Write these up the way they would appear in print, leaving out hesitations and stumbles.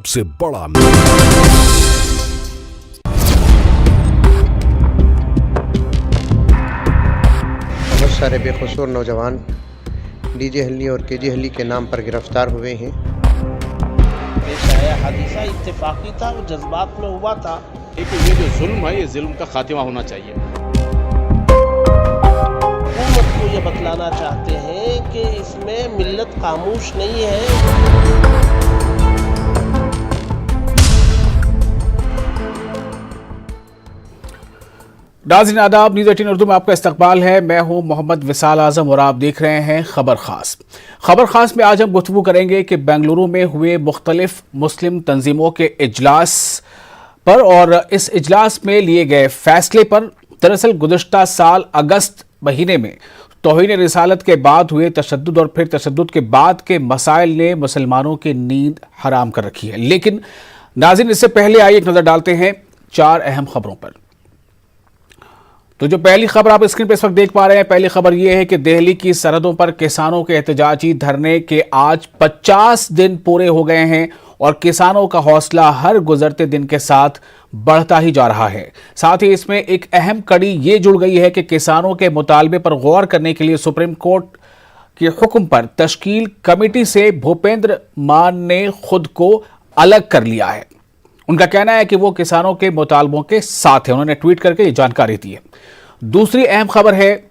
सबसे बड़ा बहुत सारे बेकसूर नौजवान डीजे हल्ली और केजी हल्ली के नाम पर गिरफ्तार हुए हैं। पेश आया हादसा इत्तेफाकी था, वो जज्बात में हुआ था। लेकिन ये जो जुल्म है, ये जुल्म का खात्मा होना चाहिए। हुकूमत को ये बतलाना चाहते हैं कि इसमें मिल्लत खामोश नहीं है। नाज़रीन आदाब, न्यूज़ 18 उर्दू में आपका इस्तकबाल है। मैं हूं मोहम्मद विसाल आजम और आप देख रहे हैं खबर खास। खबर खास में आज हम गुफ्तगू करेंगे कि बेंगलुरु में हुए मुख्तलिफ मुस्लिम तंजीमों के इजलास पर और इस इजलास में लिए गए फैसले पर। दरअसल गुज़श्ता साल अगस्त महीने में तौहीन रिसालत के बाद हुए तशद्दुद और फिर तशद्दुद के बाद के मसाइल ने मुसलमानों की नींद हराम कर रखी है। लेकिन नाज़रीन, इससे पहले आइए एक नज़र डालते हैं 4 अहम खबरों पर। तो जो पहली खबर आप स्क्रीन पर इस वक्त देख पा रहे हैं, पहली खबर यह है कि दिल्ली की सरहदों पर किसानों के एहतजाजी धरने के आज 50 दिन पूरे हो गए हैं और किसानों का हौसला हर गुजरते दिन के साथ बढ़ता ही जा रहा है। साथ ही इसमें एक अहम कड़ी ये जुड़ गई है कि किसानों के मुतालबे पर गौर करने के लिए सुप्रीम कोर्ट के हुक्म पर तश्कील कमेटी से भूपेंद्र मान ने खुद को अलग कर लिया है। उनका कहना है कि वो किसानों के मुतालबों के साथ है। उन्होंने ट्वीट करके ये जानकारी दी है। दूसरी अहम खबर है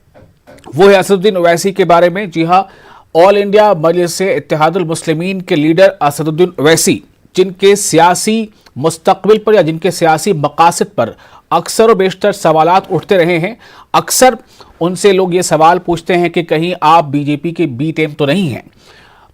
वो है असदुद्दीन ओवैसी के बारे में। जी हां, ऑल इंडिया मजलिस इत्तेहादुल मुस्लिमीन के लीडर असदुद्दीन ओवैसी, जिनके सियासी मुस्तकबिल पर या जिनके सियासी मकासद पर अक्सर और बेशतर सवालात उठते रहे हैं। अक्सर उनसे लोग ये सवाल पूछते हैं कि कहीं आप बीजेपी के बी टीम तो नहीं हैं।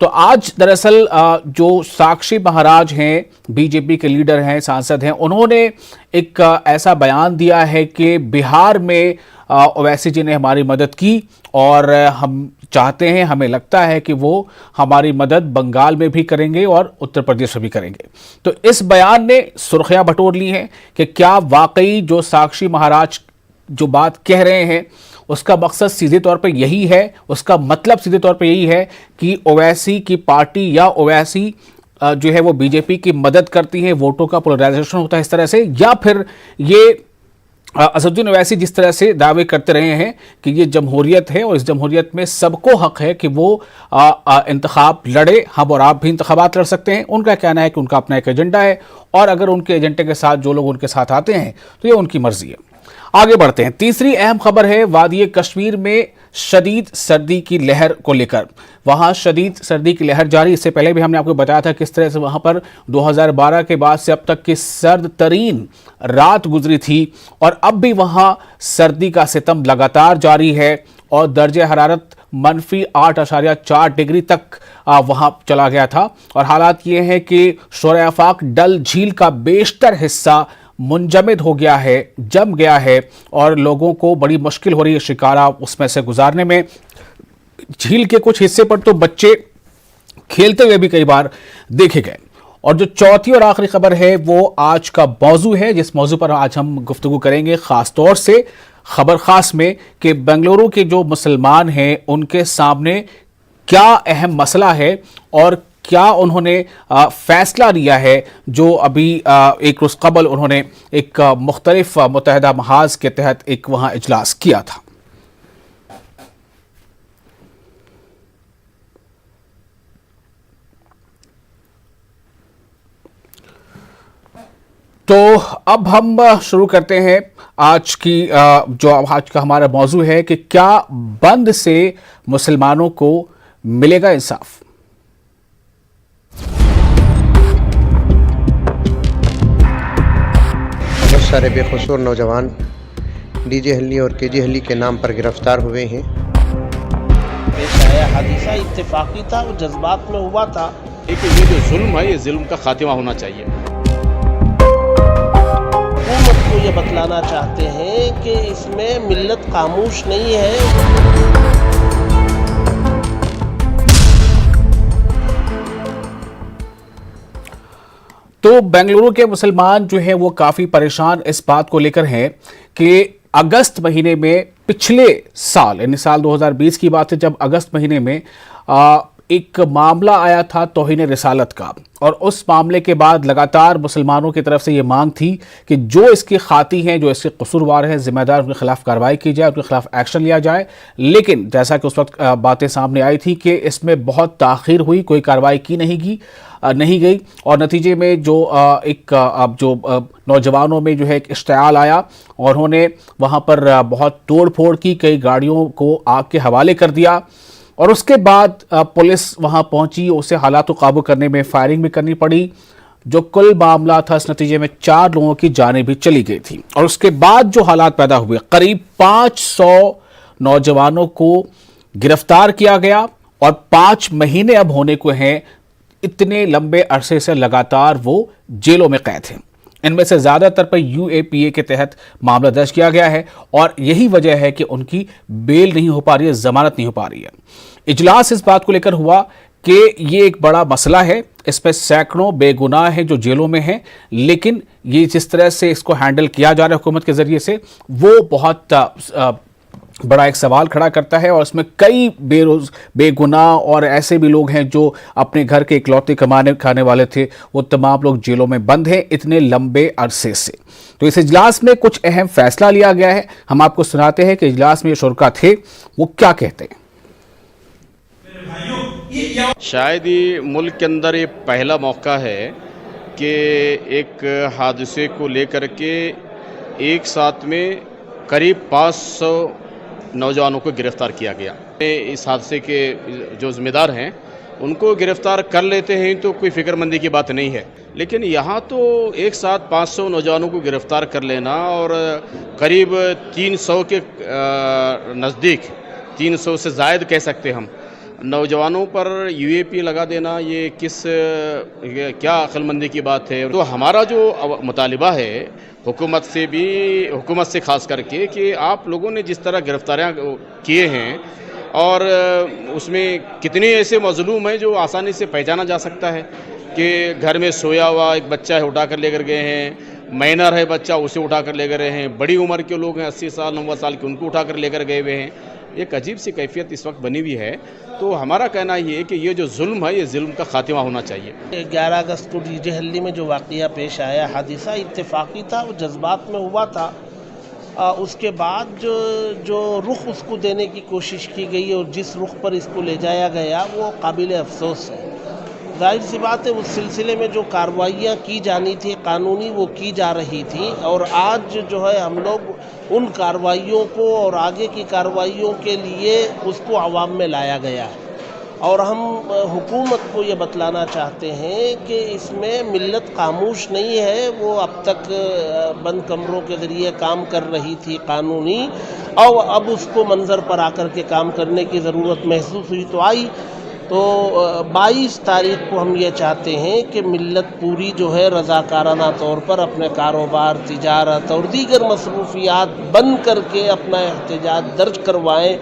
तो आज दरअसल जो साक्षी महाराज हैं, बीजेपी के लीडर हैं, सांसद हैं, उन्होंने एक ऐसा बयान दिया है कि बिहार में ओवैसी जी ने हमारी मदद की और हम चाहते हैं, हमें लगता है कि वो हमारी मदद बंगाल में भी करेंगे और उत्तर प्रदेश में भी करेंगे। तो इस बयान ने सुर्खियां बटोर ली हैं कि क्या वाकई जो साक्षी महाराज जो बात कह रहे हैं उसका मकसद सीधे तौर पे यही है, उसका मतलब सीधे तौर पे यही है कि ओवैसी की पार्टी या ओवैसी जो है वो बीजेपी की मदद करती है, वोटों का पोलराइजेशन होता है इस तरह से, या फिर ये असदुद्दीन ओवैसी जिस तरह से दावे करते रहे हैं कि ये जमहूरियत है और इस जमहूरियत में सबको हक है कि वो इंतखाब लड़े, हम और आप भी इंतखाबात लड़ सकते हैं। उनका कहना है कि उनका अपना एक एजेंडा है और अगर उनके एजेंडे के साथ जो लोग उनके साथ आते हैं तो ये उनकी मर्जी है। आगे बढ़ते हैं। तीसरी अहम खबर है वादी कश्मीर में शदीद सर्दी की लहर को लेकर। वहां शदीद सर्दी की लहर जारी। इससे पहले भी हमने आपको बताया था किस तरह से वहां पर 2012 के बाद से अब तक की सर्द तरीन रात गुजरी थी और अब भी वहां सर्दी का सितम लगातार जारी है और दर्जे हरारत -8.4 डिग्री तक वहां चला गया था। और हालात ये हैं कि शोर आफाक डल झील का बेशतर हिस्सा मुंजमद हो गया है, जम गया है और लोगों को बड़ी मुश्किल हो रही है शिकारा उसमें से गुजारने में। झील के कुछ हिस्से पर तो बच्चे खेलते हुए भी कई बार देखे गए। और जो चौथी और आखिरी खबर है वो आज का मौजू है, जिस मौजू पर आज हम गुफ्तगू करेंगे खास तौर से खबर खास में कि बेंगलुरु के जो मुसलमान हैं उनके सामने क्या अहम मसला है और क्या उन्होंने फैसला लिया है जो अभी एक रोज कबल उन्होंने एक मुख्तलिफ मुत्तहिदा महाज के तहत एक वहां इजलास किया था। तो अब हम शुरू करते हैं आज की जो आज का हमारा मौजू है कि क्या बंद से मुसलमानों को मिलेगा इंसाफ। बहुत सारे बेकसूर नौजवान डीजे हल्ली और केजी हल्ली के नाम पर गिरफ्तार हुए हैं। पेश आया हादसा इत्तेफाकी था, वो जज्बात में हुआ था। लेकिन ये जो जुल्म है, ये जुल्म का खात्मा होना चाहिए। हुकूमत को ये बतलाना चाहते हैं कि इसमें मिल्लत खामोश नहीं है। तो बेंगलुरु के मुसलमान जो हैं वो काफ़ी परेशान इस बात को लेकर हैं कि अगस्त महीने में पिछले साल यानी साल 2020 की बात है, जब अगस्त महीने में एक मामला आया था तौहीन रिसालत का, और उस मामले के बाद लगातार मुसलमानों की तरफ से ये मांग थी कि जो इसके खाती हैं, जो इसके कसूरवार हैं, जिम्मेदार, उनके खिलाफ कार्रवाई की जाए, उनके खिलाफ एक्शन लिया जाए। लेकिन जैसा कि उस वक्त बातें सामने आई थी कि इसमें बहुत ताख़ीर हुई, कोई कार्रवाई की नहीं गई, और नतीजे में जो नौजवानों में जो है एक इश्तियाल आया और उन्होंने वहाँ पर बहुत तोड़ फोड़ की, कई गाड़ियों को आग के हवाले कर दिया, और उसके बाद पुलिस वहां पहुंची, उसे हालात को काबू करने में फायरिंग भी करनी पड़ी। जो कुल मामला था, इस नतीजे में 4 लोगों की जानें भी चली गई थी, और उसके बाद जो हालात पैदा हुए, करीब 500 नौजवानों को गिरफ्तार किया गया, और 5 महीने अब होने को हैं, इतने लंबे अरसे से लगातार वो जेलों में कैद हैं। इनमें से ज़्यादातर पर UAPA के तहत मामला दर्ज किया गया है, और यही वजह है कि उनकी बेल नहीं हो पा रही है, जमानत नहीं हो पा रही है। इजलास इस बात को लेकर हुआ कि ये एक बड़ा मसला है, इस पर सैकड़ों बेगुनाह हैं जो जेलों में हैं, लेकिन ये जिस तरह से इसको हैंडल किया जा रहा है हुकूमत के ज़रिए से, वो बहुत बड़ा एक सवाल खड़ा करता है। और इसमें कई बेगुनाह और ऐसे भी लोग हैं जो अपने घर के इकलौते कमाने खाने वाले थे, वो तमाम लोग जेलों में बंद हैं इतने लंबे अरसे से। तो इस इजलास में कुछ अहम फैसला लिया गया है, हम आपको सुनाते हैं कि इजलास में जो शुरका थे वो क्या कहते हैं। शायद ये मुल्क के अंदर ये पहला मौका है कि एक हादसे को लेकर के एक साथ में करीब 500 नौजवानों को गिरफ्तार किया गया। इस हादसे के जो जिम्मेदार हैं उनको गिरफ्तार कर लेते हैं तो कोई फिक्रमंदी की बात नहीं है, लेकिन यहाँ तो एक साथ 500 नौजवानों को गिरफ्तार कर लेना और करीब 300 के नज़दीक, 300 से ज़ायद कह सकते हम, नौजवानों पर UAPA लगा देना, ये क्या अक्लमंदी की बात है। तो हमारा जो मुतालिबा है हुकूमत से ख़ास करके कि आप लोगों ने जिस तरह गिरफ्तारियाँ किए हैं और उसमें कितने ऐसे मज़लूम हैं जो आसानी से पहचाना जा सकता है कि घर में सोया हुआ एक बच्चा है उठा कर लेकर गए हैं, माइनर है बच्चा उसे उठा कर ले गए हैं, बड़ी उम्र के लोग हैं 80 साल 90 साल के उनको उठा कर लेकर गए हुए हैं। एक अजीब सी कैफियत इस वक्त बनी हुई है। तो हमारा कहना ये है कि ये जो जुल्म है, ये जुल्म का खात्मा होना चाहिए। 11 अगस्त को डीजेहल्ली में जो वाक़या पेश आया, हादिसा इत्तेफाकी था, वो जज्बात में हुआ था। उसके बाद जो रुख उसको देने की कोशिश की गई और जिस रुख पर इसको ले जाया गया वो काबिल अफसोस है। जाहिर सी बात है उस सिलसिले में जो कार्रवाइयाँ की जानी थी कानूनी, वो की जा रही थी, और आज जो है हम लोग उन कार्रवाइयों को और आगे की कार्रवाइयों के लिए उसको अवाम में लाया गया है। और हम हुकूमत को ये बतलाना चाहते हैं कि इसमें मिल्लत खामोश नहीं है, वो अब तक बंद कमरों के ज़रिए काम कर रही थी कानूनी, और अब उसको मंजर पर आकर के काम करने की ज़रूरत महसूस हुई तो आई। तो 22 तारीख को हम ये चाहते हैं कि मिल्लत पूरी जो है रज़ाकाराना तौर पर अपने कारोबार, तिजारत और दीगर मसरूफियात बंद करके अपना एहतजाज दर्ज करवाएं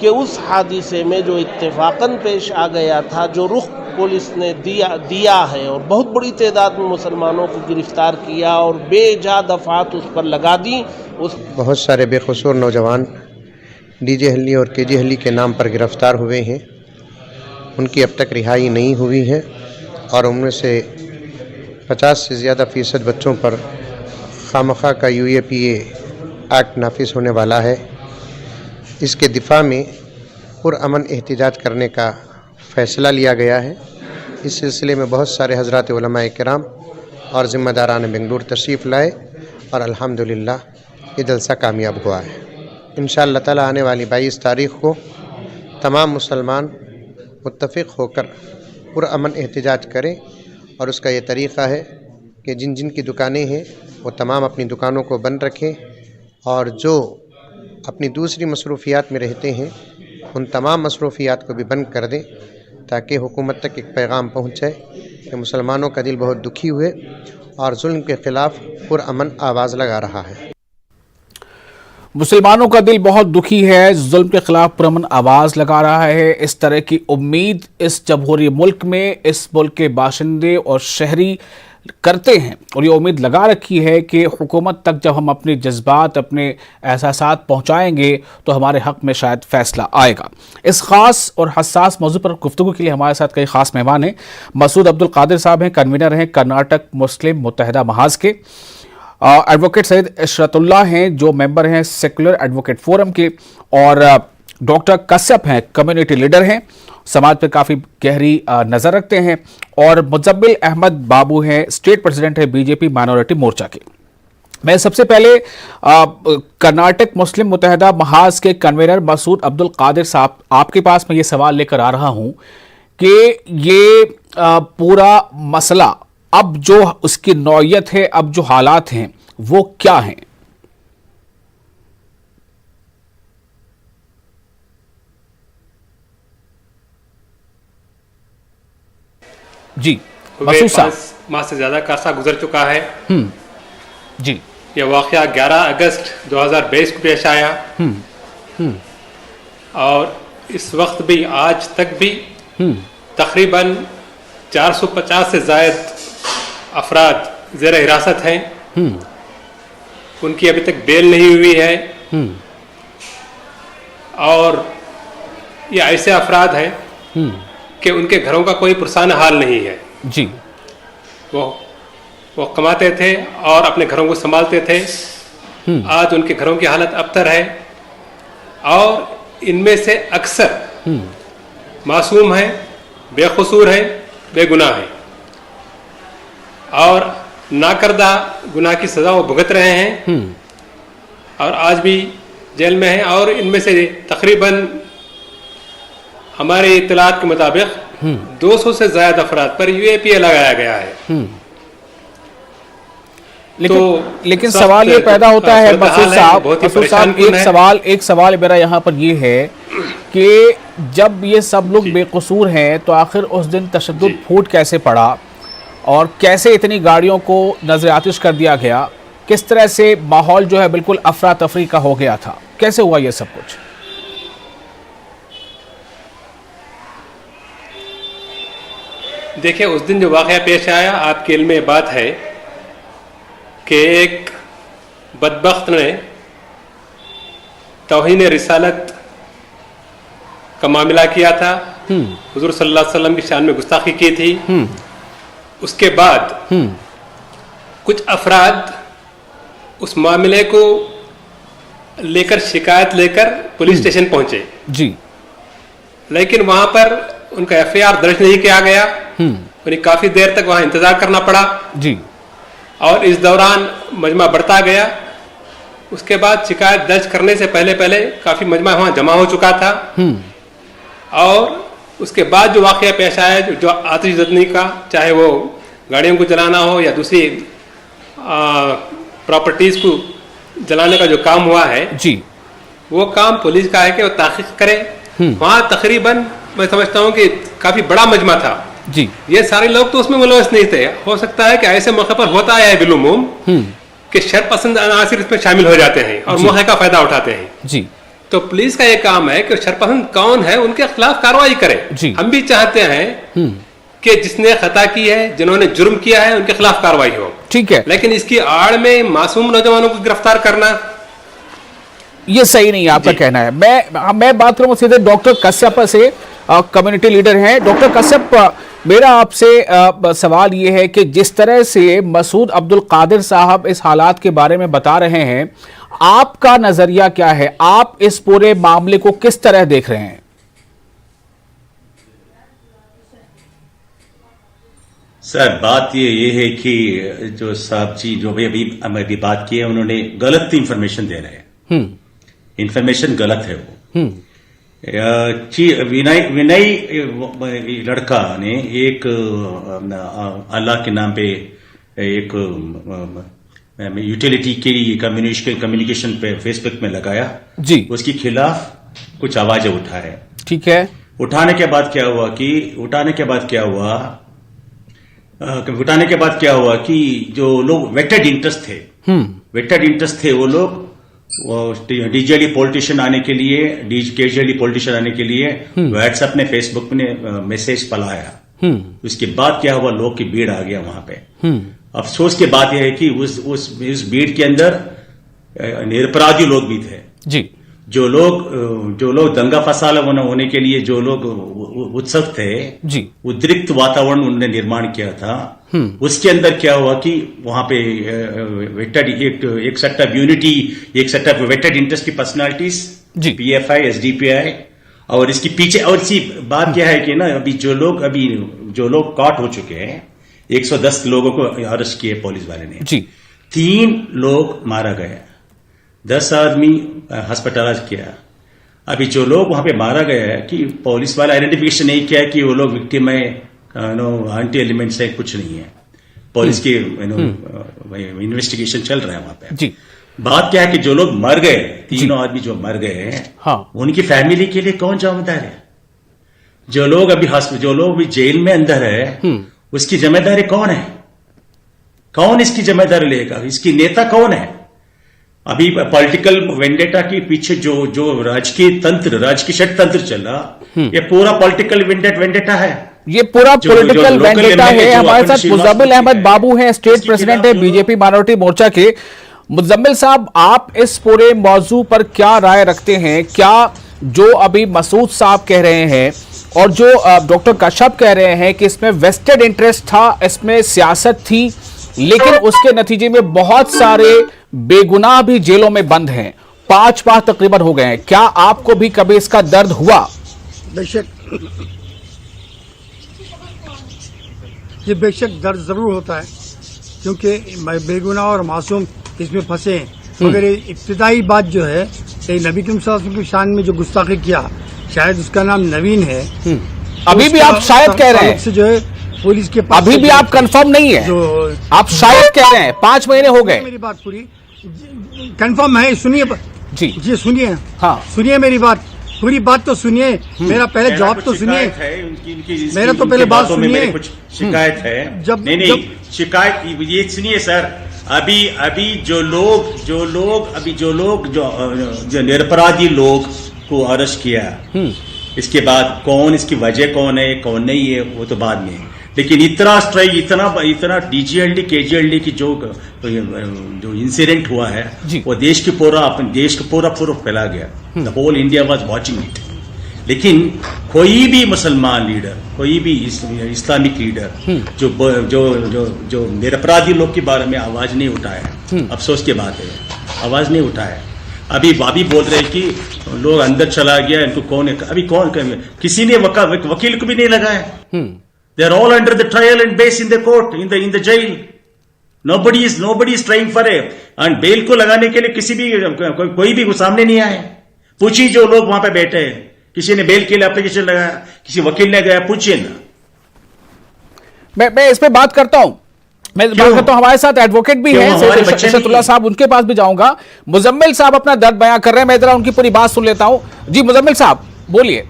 कि उस हादिसे में जो इत्तेफाकन पेश आ गया था, जो रुख पुलिस ने दिया है और बहुत बड़ी तादाद में मुसलमानों को गिरफ्तार किया और बेजा दफात उस पर लगा दी। बहुत सारे बेकसूर नौजवान डीजेहल्ली और केजीहल्ली के नाम पर गिरफ़्तार हुए हैं, उनकी अब तक रिहाई नहीं हुई है, और उनमें से 50 से ज़्यादा फ़ीसद बच्चों पर खामखा का UAPA एक्ट नाफिज होने वाला है। इसके दिफा में पुरअमन एहतजाज करने का फ़ैसला लिया गया है। इस सिलसिले में बहुत सारे हज़रात उलमाए किराम और ज़िम्मेदारान बेंगलुर तशरीफ़ लाए, और अल्हम्दुलिल्लाह ये जलसा कामयाब हुआ है। इंशाअल्लाह ताला आने वाली 22 तारीख़ को तमाम मुसलमान मुत्तफ़िक़ होकर पुरअमन एहतजाज करें, और उसका ये तरीक़ा है कि जिन जिन की दुकानें हैं वो तमाम अपनी दुकानों को बंद रखें, और जो अपनी दूसरी मसरूफ़ियात में रहते हैं उन तमाम मसरूफ़ियात को भी बंद कर दें, ताकि हुकूमत तक एक पैगाम पहुँचे कि मुसलमानों का दिल बहुत दुखी हुए और जुल्म के ख़िलाफ़ पुरअमन आवाज़ लगा रहा है। मुसलमानों का दिल बहुत दुखी है, जुल्म के खिलाफ पुरअमन आवाज़ लगा रहा है। इस तरह की उम्मीद इस जमहूरी मुल्क में, इस मुल्क के बाशिंदे और शहरी करते हैं और ये उम्मीद लगा रखी है कि हुकूमत तक जब हम अपने जज्बात, अपने एहसासात पहुंचाएंगे तो हमारे हक में शायद फैसला आएगा। इस ख़ास और हसास मौजू पर गुफ्तगू के लिए हमारे साथ कई ख़ास मेहमान हैं। मसूद अब्दुल कादिर साहब हैं, कन्वीनर हैं कर्नाटक मुस्लिम मुत्तहिदा महाज के। एडवोकेट सैयद इशरतुल्लाह हैं जो मेंबर हैं सेकुलर एडवोकेट फोरम के, और डॉक्टर कश्यप हैं कम्युनिटी लीडर हैं, समाज पर काफ़ी गहरी नज़र रखते हैं, और मुजम्मिल अहमद बाबू हैं स्टेट प्रेसिडेंट है बीजेपी माइनॉरिटी मोर्चा के। मैं सबसे पहले कर्नाटक मुस्लिम मुत्तहिदा महाज के कन्वीनर मसूद अब्दुल कादिर साहब आपके पास मैं ये सवाल लेकर आ रहा हूं कि ये पूरा मसला अब जो उसकी नौयत है, अब जो हालात हैं वो क्या हैं? जी मसूद साहब, 5 माह से ज़्यादा का अरसा गुजर चुका है। जी, यह वाक़या 11 अगस्त 2022 को पेश आया और इस वक्त भी आज तक भी तकरीबन 450 से ज़ायद अफराद ज़ेर हिरासत हैं। उनकी अभी तक बेल नहीं हुई है और ये ऐसे अफराद हैं कि उनके घरों का कोई पुरसान हाल नहीं है। जी, वो कमाते थे और अपने घरों को संभालते थे। आज उनके घरों की हालत अबतर है और इनमें से अक्सर मासूम हैं, बेकसूर हैं, बेगुनाह हैं और नाकर्दा गुनाह की सज़ा वो भुगत रहे हैं और आज भी जेल में हैं। और इनमें से तकरीबन हमारे इत्तलात के मुताबिक 200 से ज्यादा अफराद पर यूएपीए लगाया गया है। लेकिन सवाल ये पैदा होता है मसूद साहब, एक सवाल मेरा यहाँ पर ये है कि जब ये सब लोग बेकसूर हैं तो आखिर उस दिन तशद्दुद फूट कैसे पड़ा और कैसे इतनी गाड़ियों को नजर आतिश कर दिया गया? किस तरह से माहौल जो है बिल्कुल अफरा तफरी का हो गया था? कैसे हुआ ये सब कुछ? देखिए, उस दिन जो वाक़या पेश आया, आपके इल्म में बात है कि एक बदबख्त ने तौहीन रिसालत का मामला किया था, हुजूर सल्लल्लाहु अलैहि वसल्लम की शान में गुस्ताखी की थी। उसके बाद कुछ अफराद उस मामले को लेकर शिकायत लेकर पुलिस स्टेशन पहुंचे जी, लेकिन वहां पर उनका एफआईआर दर्ज नहीं किया गया। उन्हें काफी देर तक वहां इंतजार करना पड़ा जी, और इस दौरान मजमा बढ़ता गया। उसके बाद शिकायत दर्ज करने से पहले पहले काफी मजमा वहां जमा हो चुका था और उसके बाद जो वाकया पेश आया, जो आतिशज़दनी का, चाहे वो गाड़ियों को जलाना हो या दूसरी प्रॉपर्टीज को जलाने का जो काम हुआ है जी, वो काम पुलिस का है कि वो तहकीक करे। वहां तकरीबन मैं समझता हूँ कि काफी बड़ा मजमा था जी। ये सारे लोग तो उसमें मुलविस नहीं थे। हो सकता है कि ऐसे मौके पर होता है बिलुमूम कि शरपसंद अनासिर इसमें शामिल हो जाते हैं और मौके का फायदा उठाते हैं जी। तो पुलिस का ये काम है कि शरपसंद कौन है उनके खिलाफ कार्रवाई करे जी। हम भी चाहते हैं कि जिसने खता की है, जिन्होंने जुर्म किया है, उनके खिलाफ कार्रवाई हो, ठीक है। लेकिन इसकी आड़ में मासूम नौजवानों को गिरफ्तार करना ये सही नहीं है, आपका कहना है। मैं बात करूं सीधे डॉक्टर कश्यप से, कम्युनिटी लीडर हैं। डॉक्टर कश्यप, मेरा आपसे सवाल ये है कि जिस तरह से मसूद अब्दुल कादिर साहब इस हालात के बारे में बता रहे हैं, आपका नजरिया क्या है? आप इस पूरे मामले को किस तरह देख रहे हैं? सर, बात ये है कि जो साहब जी जो भी अभी बात की है, उन्होंने गलत इंफॉर्मेशन दे रहे हैं। इंफॉर्मेशन गलत है वो। विनय लड़का ने एक अल्लाह के नाम पे एक यूटिलिटी के कम्युनिकेशन पे फेसबुक में लगाया जी, उसके खिलाफ कुछ आवाजें उठाए, ठीक है। उठाने के बाद क्या हुआ कि जो लोग वेटेड इंटरेस्ट थे वो लोग डीजेली पॉलिटिशियन आने के लिए व्हाट्सएप ने, फेसबुक ने मैसेज फैलाया उसके बाद क्या हुआ, लोग की भीड़ आ गया वहां पे। अफसोस की बात यह है कि उस भीड़ के अंदर निरपराधी लोग भी थे जी। जो लोग दंगा फसाद होने के लिए जो लोग उत्सुक थे जी, उद्रिक्त वातावरण उन्होंने निर्माण किया था। उसके अंदर क्या हुआ कि वहां पे एक सेट ऑफ यूनिटी, एक सेट ऑफ वेटेड इंटरेस्ट की पर्सनालिटीज, पीएफआई, एसडीपीआई, और इसकी पीछे और इसी बात क्या है कि ना अभी जो लोग कॉट हो चुके हैं, 110 लोगों को अरेस्ट किए पुलिस वाले ने जी। 3 लोग मारा गया, 10 आदमी हॉस्पिटलाइज किया। अभी जो लोग वहां पे मारा गया है कि पुलिस वाला आइडेंटिफिकेशन नहीं किया कि वो लोग विक्टिम है, एंटी एलिमेंट्स है, कुछ नहीं है। पुलिस की इन्वेस्टिगेशन चल रहा है वहां पे जी। बात क्या है कि जो लोग मर गए, 3 आदमी जो मर गए हैं, हाँ, उनकी फैमिली के लिए कौन जिम्मेदार है? जो लोग अभी जेल में अंदर है, उसकी जिम्मेदारी कौन है? कौन इसकी जिम्मेदारी लेगा? इसकी नेता कौन है? अभी पॉलिटिकल वेंडेटा के पीछे जो राजकीय षड्यंत्र चला, ये पूरा पॉलिटिकल वेंडेटा है। ये पूरा पॉलिटिकल वेंडेटा है। हमारे साथ मुजम्मिल अहमद बाबू हैं, स्टेट प्रेसिडेंट है बीजेपी माइनॉरिटी मोर्चा के। मुजम्मिल साहब, आप इस पूरे मौजू पर क्या राय रखते हैं? क्या जो अभी मसूद साहब कह रहे हैं और जो डॉक्टर कश्यप कह रहे हैं कि इसमें वेस्टेड इंटरेस्ट था, इसमें सियासत थी, लेकिन उसके नतीजे में बहुत सारे बेगुनाह भी जेलों में बंद हैं, 5 माह तकरीबन हो गए हैं, क्या आपको भी कभी इसका दर्द हुआ? बेशक ये बेशक दर्द जरूर होता है, क्योंकि बेगुनाह और मासूम इसमें फंसे हैं। मगर इब्तिदाई बात जो है, नबी करीम सल्लल्लाहु अलैहि वसल्लम की शान में जो गुस्ताखी किया, शायद उसका नाम नवीन है। अभी भी आप शायद कह रहे हैं जो है पुलिस के पास, अभी भी आप कंफर्म नहीं है, जो आप शायद कह रहे हैं, 5 महीने हो गए। मेरी बात पूरी कंफर्म है, सुनिए जी सुनिए, हाँ सुनिए मेरी बात, पूरी बात तो सुनिए, मेरा पहले जवाब तो सुनिए, मेरा तो पहले बात सुनिए। कुछ शिकायत है जब नहीं शिकायत ये सुनिए सर। अभी जो निरपराधी लोग को अरेस्ट किया, इसके बाद कौन, इसकी वजह कौन है, कौन नहीं है, वो तो बाद में। लेकिन इतना स्ट्राइक, इतना डीजीएलडी केजीएलडी की जो इंसिडेंट हुआ है, वो देश को पूरा फैला गया। The whole India was watching it. लेकिन कोई भी मुसलमान लीडर, कोई भी इस्लामिक लीडर जो निरपराधी लोग के बारे में आवाज नहीं उठाया, अफसोस की बात है, आवाज नहीं उठाया। अभी बोल रहे हैं कि लोग अंदर चला गया, इनको कौन है? अभी कौन, किसी ने वकील को भी नहीं लगाया। They are all under the trial and base in the court, in the jail. Nobody is trying for and bail को लगाने के लिए किसी भी कोई भी सामने नहीं आए। पूछिए जो लोग वहां पे बैठे हैं, किसी ने बेल के लिए एप्लीकेशन लगाया, किसी वकील ने गया, पूछिए ना। मैं इस पे बात करता हूं, हमारे साथ एडवोकेट भी हैं शशतुल्लाह साहब, उनके पास भी जाऊंगा। मुजम्मिल साहब अपना दर्द बयां कर रहे हैं, मैं जरा उनकी पूरी बात सुन लेता हूं। जी मुजम्मिल साहब बोलिए।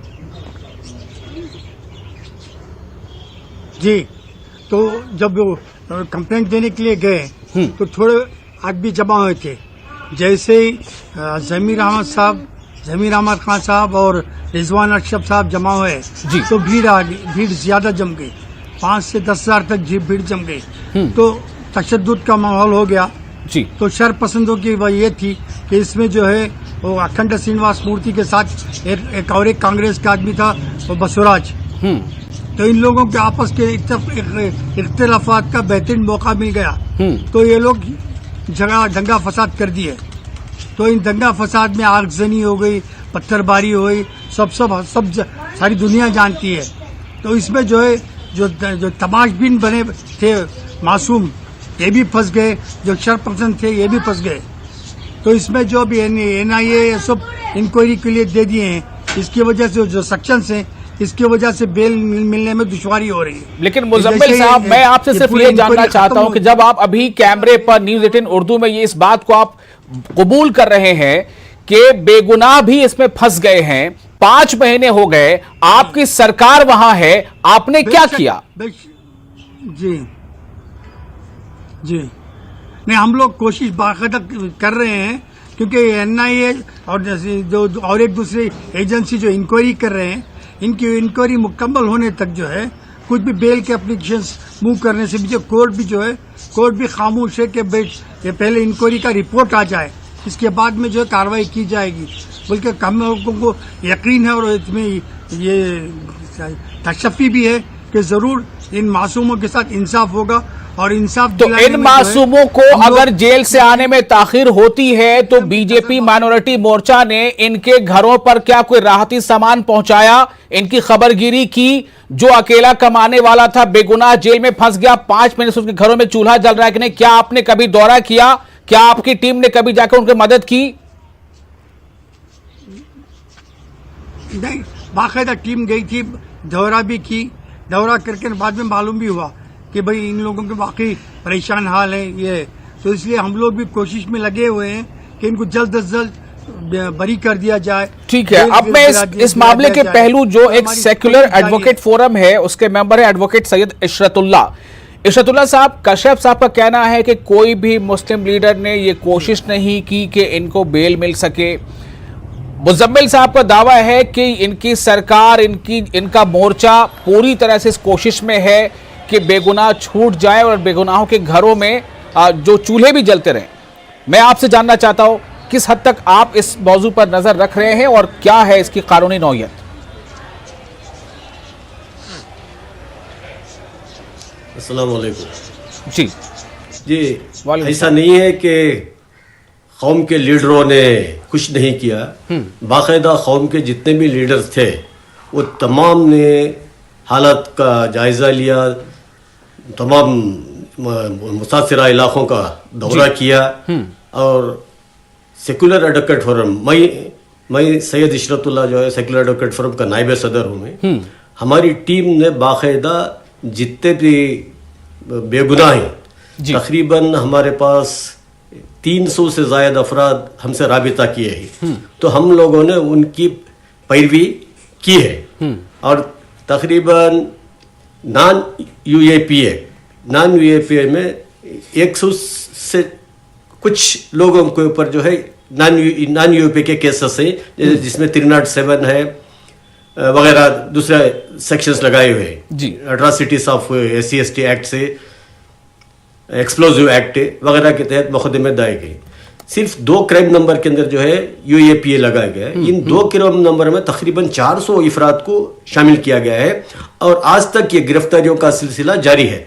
जी, तो जब वो कंप्लेंट देने के लिए गए तो थोड़े आदमी जमा हुए थे, जैसे जमीर अहमद खान साहब और रिजवान अरशद साहब जमा हुए तो भीड़ ज्यादा जम गई, 5 से 10 हजार तक भीड़ जम गई। तो तशद्दुद का माहौल हो गया जी। तो शरपसंदों की वजह ये थी कि इसमें जो है वो अखंड श्रीनिवास मूर्ति के साथ एक और एक कांग्रेस का आदमी था, वो बसवराज। तो इन लोगों के आपस के इख्तिलाफात का बेहतरीन मौका मिल गया, तो ये लोग दंगा फसाद कर दिए। तो इन दंगा फसाद में आगजनी हो गई, पत्थरबारी हो गई, सब सारी दुनिया जानती है। तो इसमें जो है जो तमाशबीन बने थे मासूम, ये भी फंस गए, जो शरपसंद थे ये भी फंस गए। तो इसमें जो भी NIA सब इंक्वायरी के लिए दे दिए हैं, इसकी वजह से जो सेक्शंस हैं, इसकी वजह से बेल मिलने में दुश्वारी हो रही है। लेकिन मुजम्मिल साहब, मैं आपसे सिर्फ ये जानना चाहता हूं कि जब आप अभी कैमरे पर न्यूज़ 18 उर्दू में ये इस बात को आप कबूल कर रहे हैं कि बेगुनाह भी इसमें फंस गए हैं, 5 महीने हो गए, आपकी सरकार वहां है, आपने क्या किया? जी नहीं, हम लोग कोशिश बाकायदा कर रहे हैं, क्योंकि NIA और जो और एक दूसरी एजेंसी जो इंक्वायरी कर रहे हैं, इनकी इंक्वायरी मुकम्मल होने तक जो है कुछ भी बेल के एप्लीकेशन मूव करने से भी जो कोर्ट भी खामोश है कि ये पहले इंक्वायरी का रिपोर्ट आ जाए, इसके बाद में जो है कार्रवाई की जाएगी। बल्कि हम लोगों को यकीन है और इसमें ये तशफ़ी भी है कि जरूर इन मासूमों के साथ इंसाफ होगा और इंसाफ तो इन मासूमों को अगर जेल से आने में ताखिर होती है तो बीजेपी माइनॉरिटी मोर्चा ने इनके घरों पर क्या कोई राहती सामान पहुंचाया, इनकी खबरगिरी की? जो अकेला कमाने वाला था बेगुनाह जेल में फंस गया, 5 महीने से उसके घरों में चूल्हा जल रहा है कि नहीं? क्या आपने कभी दौरा किया? क्या आपकी टीम ने कभी जाकर उनकी मदद की? नहीं, बाकायदा टीम गई थी, दौरा भी की, दौरा करके बाद में मालूम भी हुआ कि भाई इन लोगों के वाकई परेशान हाल है ये, तो इसलिए हम लोग भी कोशिश में लगे हुए हैं कि इनको जल्द से जल्द बरी कर दिया जाए। ठीक है, अब मैं इस मामले के पहलू जो एक सेक्युलर एडवोकेट फोरम है उसके मेंबर है एडवोकेट सैयद इशरतुल्लाह साहब, कश्यप साहब का कहना है कि कोई भी मुस्लिम लीडर ने ये कोशिश नहीं की कि इनको बेल मिल सके। मुजम्मिल साहब का दावा है कि इनकी सरकार, इनका मोर्चा पूरी तरह से इस कोशिश में है कि बेगुनाह छूट जाए और बेगुनाहों के घरों में जो चूल्हे भी जलते रहें। मैं आपसे जानना चाहता हूं किस हद तक आप इस मौजू पर नजर रख रहे हैं और क्या है इसकी कानूनी नौयत? अस्सलाम वालेकुम जी, ऐसा नहीं है कि कौम के लीडरों ने कुछ नहीं किया। बाकायदा कौम के जितने भी लीडर्स थे वो तमाम ने हालत का जायजा लिया, तमाम मुतासिरा इलाकों का दौरा किया और सेकुलर एडवोकेट फोरम, मैं सैयद इशरतुल्लाह जो है सेकुलर एडवोकेट फोरम का नायब सदर हूँ मैं, हमारी टीम ने बाकायदा जितने भी बेगुनाह हैं, तकरीबन हमारे पास 300 से ज़ायद अफराद हमसे राबिता किए हैं, तो हम लोगों ने उनकी पैरवी की है और तकरीबन नॉन यूएपीए में 100 से कुछ लोगों के ऊपर जो है नॉन यूएपीए के केसेस हैं, जिसमें 307 है वगैरह दूसरे सेक्शंस लगाए हुए हैं, अट्रॉसिटीज ऑफ SC/ST एक्ट से, एक्सप्लोजिव एक्ट वगैरह के तहत मुकदमे दायर गए। सिर्फ 2 क्राइम नंबर के अंदर जो है यूएपीए लगाया गया है। इन 2 क्राइम नंबर में तकरीबन 400 अफराद को शामिल किया गया है और आज तक ये गिरफ्तारियों का सिलसिला जारी है।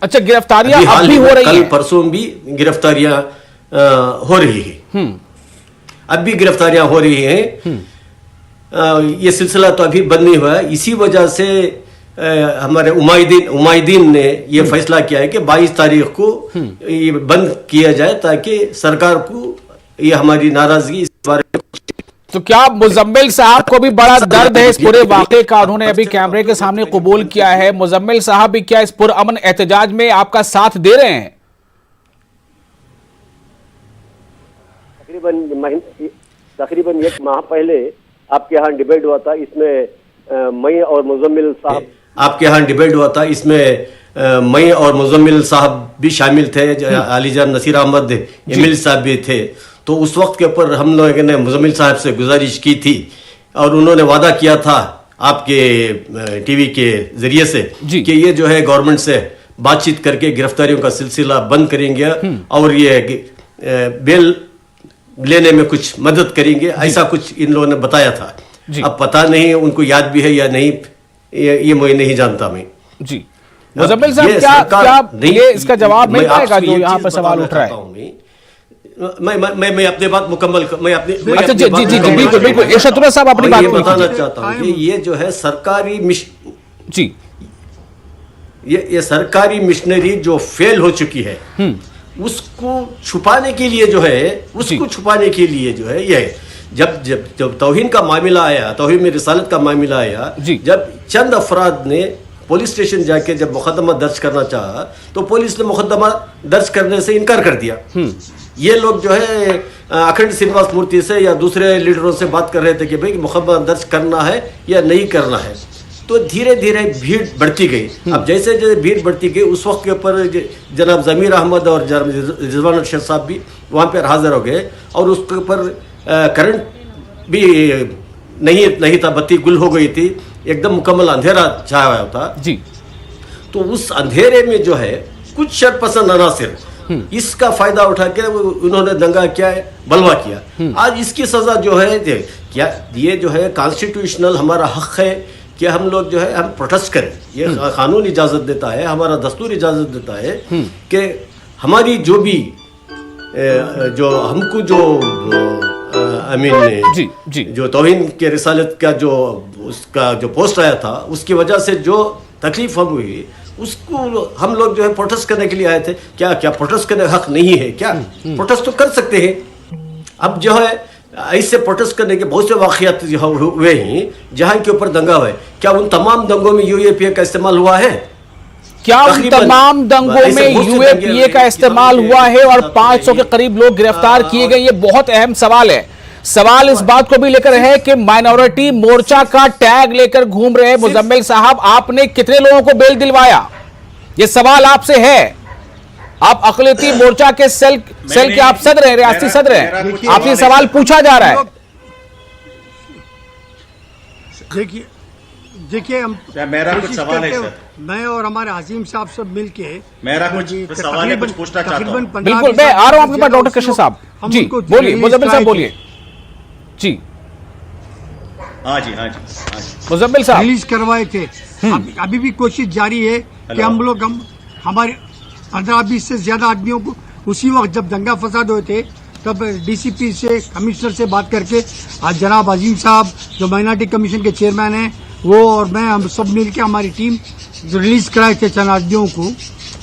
अच्छा, गिरफ्तारियां अब भी हो रही हैं? कल परसों भी गिरफ्तारियां हो रही है, अब भी गिरफ्तारियां हो रही हैं। ये सिलसिला तो अभी बंद नहीं हुआ है। इसी वजह से हमारे उमाइदीन ने यह फैसला किया है कि 22 तारीख को ये बंद किया जाए ताकि सरकार को ये हमारी नाराजगी इस बारे में। तो क्या मुजम्मिल साहब को भी बड़ा दर्द है इस पूरे वाकये का? उन्होंने अभी कैमरे के सामने कबूल किया है। मुजम्मिल साहब भी क्या इस पुरअमन एहतजाज में आपका साथ दे रहे हैं? तकरीबन 1 माह पहले आपके यहाँ डिबेट हुआ था, इसमें मैं और मुजम्मिल साहब आपके यहाँ डिबेट हुआ था, इसमें मैं और मुजम्मिल साहब भी शामिल थे, अलीजान नसीर अहमद एमिल साहब भी थे। तो उस वक्त के ऊपर हम लोगों ने मुजम्मिल साहब से गुजारिश की थी और उन्होंने वादा किया था आपके टीवी के जरिए से कि ये जो है गवर्नमेंट से बातचीत करके गिरफ्तारियों का सिलसिला बंद करेंगे और ये बेल लेने में कुछ मदद करेंगे, ऐसा कुछ इन लोगों ने बताया था। अब पता नहीं उनको याद भी है या नहीं, ये मैं नहीं जानता मैं। जी मुजम्मिल साहब, क्या ये इसका जवाब मिल पाएगा जो यहाँ पर सवाल उठ रहा है? मैं अपनी बात मुकम्मल अच्छा जी बिल्कुल इशरतुल्लाह साहब अपनी बात बताना चाहता हूँ कि ये जो है सरकारी जी ये सरकारी मिशनरी जो फेल हो चुकी है उसको छुपाने के लिए जो है ये जब तौहीन का मामला आया, तौहीन में रिसालत का मामला आया, जब चंद अफराद ने पुलिस स्टेशन जाके जब मुकदमा दर्ज करना चाहा तो पुलिस ने मुकदमा दर्ज करने से इनकार कर दिया। ये लोग जो है अखंड श्रीनिवास मूर्ति से या दूसरे लीडरों से बात कर रहे थे कि भाई मुकदमा दर्ज करना है या नहीं करना है। तो धीरे धीरे भीड़ बढ़ती गई। अब जैसे जैसे भीड़ बढ़ती गई उस वक्त के ऊपर जनाब ज़मीर अहमद और रिजवान अर्शद साहब भी वहाँ पर हाजिर हो गए और उसके ऊपर करंट भी नहीं था, बत्ती गुल हो गई थी। एकदम मुकम्मल अंधेरा छाया हुआ था जी। तो उस अंधेरे में जो है कुछ शरपसंद अनासिर इसका फायदा उठा के उन्होंने दंगा किया है, बलवा किया। आज इसकी सजा जो है क्या ये जो है कॉन्स्टिट्यूशनल हमारा हक है कि हम लोग जो है हम प्रोटेस्ट करें, ये कानून इजाजत देता है, हमारा दस्तूर इजाजत देता है कि हमारी जो भी जो हमको जो आई मीन जी जी जो तौहीन के रिसालत का जो उसका जो पोस्ट आया था उसकी वजह से जो तकलीफ हम हुई उसको हम लोग जो है प्रोटेस्ट करने के लिए आए थे। क्या क्या प्रोटेस्ट करने का हक नहीं है क्या? प्रोटेस्ट तो कर सकते हैं। अब जो है ऐसे प्रोटेस्ट करने के बहुत से वाक़यात हुए हैं जहां के ऊपर दंगा हुआ है। क्या उन तमाम दंगों में यूएपीए का इस्तेमाल हुआ है? क्या उन तमाम दंगों में यूएपीए का इस्तेमाल हुआ है और 500 के करीब लोग गिरफ्तार किए गए? ये बहुत अहम सवाल है। सवाल इस बात को भी लेकर है कि माइनॉरिटी मोर्चा का टैग लेकर घूम रहे मुजम्मिल साहब, आपने कितने लोगों को बेल दिलवाया? ये सवाल आपसे है। आप अक़लियती मोर्चा के सेल के आप सदर हैं, रियासती सदर हैं, आपसे सवाल पूछा जा रहा है। देखिए हम मेरा कुछ सवाल है सर, मैं और हमारे अजीम साहब सब मिलके मेरा कुछ सवाल है, कुछ पूछना चाहता हूं। बिल्कुल, मैं आ रहा हूं आपके पास डॉक्टर कशिश साहब। जी बोलिए, मुजम्मिल साहब बोलिए। जी हाँ जी मुजम्मिल साहब रिलीज करवाए थे। अभी भी कोशिश जारी है कि हम लोग हमारे 15-20 से ज्यादा आदमियों को उसी वक्त जब दंगा फसाद हुए थे तब डीसीपी से कमिश्नर से बात करके आज जनाब अजीम साहब जो माइनॉरिटी कमीशन के चेयरमैन हैं वो और मैं हम सब मिल के हमारी टीम जो रिलीज कराए थे चंद आदमियों को।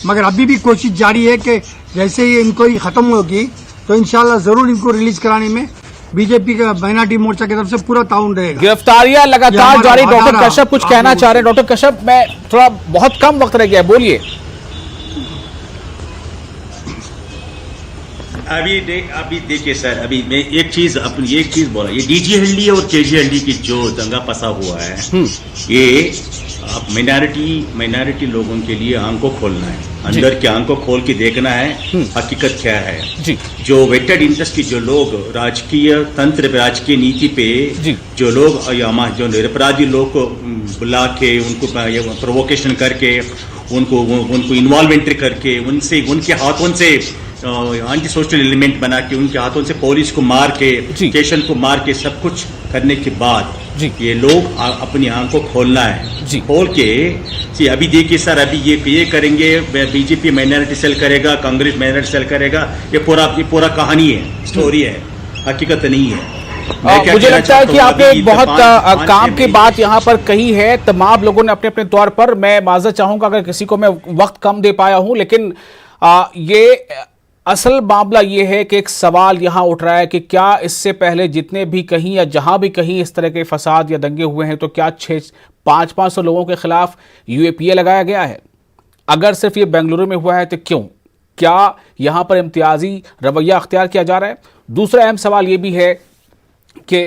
मगर अभी भी कोशिश जारी है कि जैसे ही इंक्वायरी खत्म होगी तो इंशाल्लाह जरूर इनको रिलीज कराने में बीजेपी का माइनॉरिटी मोर्चा की तरफ से पूरा ताउन रहेगा। गिरफ्तारियां लगातार जारी। डॉक्टर कश्यप कुछ कहना चाह रहे हैं? डॉक्टर कश्यप, मैं थोड़ा बहुत कम वक्त रह गया, बोलिए। अभी देखिए सर, अभी मैं एक चीज बोला, ये डीजीएलडी और केजीएलडी की जो दंगा फंसा हुआ है ये माइनॉरिटी लोगों के लिए आंखों खोलना है, अंदर के आंखों खोल के देखना है हकीकत क्या है जी। जो वेटेड इंटरेस्ट की जो लोग राजकीय तंत्र पे, राजकीय नीति पे जो लोग जो निरपराधी लोग को बुला के उनको प्रोवोकेशन करके उनको इन्वॉल्वमेंट करके उनके हाथों से एंटी सोशल एलिमेंट बना के उनके हाथों से पुलिस को मार के स्टेशन को मार के सब कुछ करने के बाद ये लोग अपनी आंखों को खोलना है, खोल के अभी देखिए सर, अभी ये करेंगे, बीजेपी माइनॉरिटी सेल करेगा, कांग्रेस माइनॉरिटी सेल करेगा, ये पूरा कहानी है, स्टोरी है, हकीकत नहीं है। मुझे लगता है कि आपने एक बहुत काम की बात यहाँ पर कही है। तमाम लोगों ने अपने अपने तौर पर, मैं माजरत चाहूंगा अगर किसी को मैं वक्त कम दे पाया हूं, लेकिन ये असल मामला ये है कि एक सवाल यहाँ उठ रहा है कि क्या इससे पहले जितने भी कहीं या जहां भी कहीं इस तरह के फसाद या दंगे हुए हैं तो क्या 500 लोगों के खिलाफ यूएपीए लगाया गया है? अगर सिर्फ ये बेंगलुरु में हुआ है तो क्यों? क्या यहाँ पर इम्तियाजी रवैया अख्तियार किया जा रहा है? दूसरा अहम सवाल ये भी है कि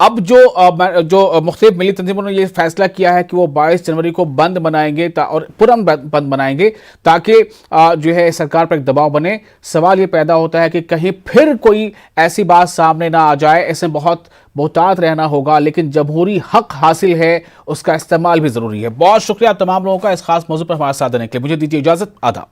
अब जो मुख्तलिफ मिली तंजीमों ने ये फैसला किया है कि वो 22 जनवरी को बंद बनाएंगे और तुरंत बंद बनाएंगे ताकि जो है सरकार पर एक दबाव बने। सवाल ये पैदा होता है कि कहीं फिर कोई ऐसी बात सामने ना आ जाए। इसमें बहुत मोहतात रहना होगा, लेकिन जमहूरी हक हासिल है उसका इस्तेमाल भी ज़रूरी है। बहुत शुक्रिया तमाम लोगों का इस खास मौजू पर हमारे साथ देने के लिए। मुझे दीजिए इजाज़त। आदाब।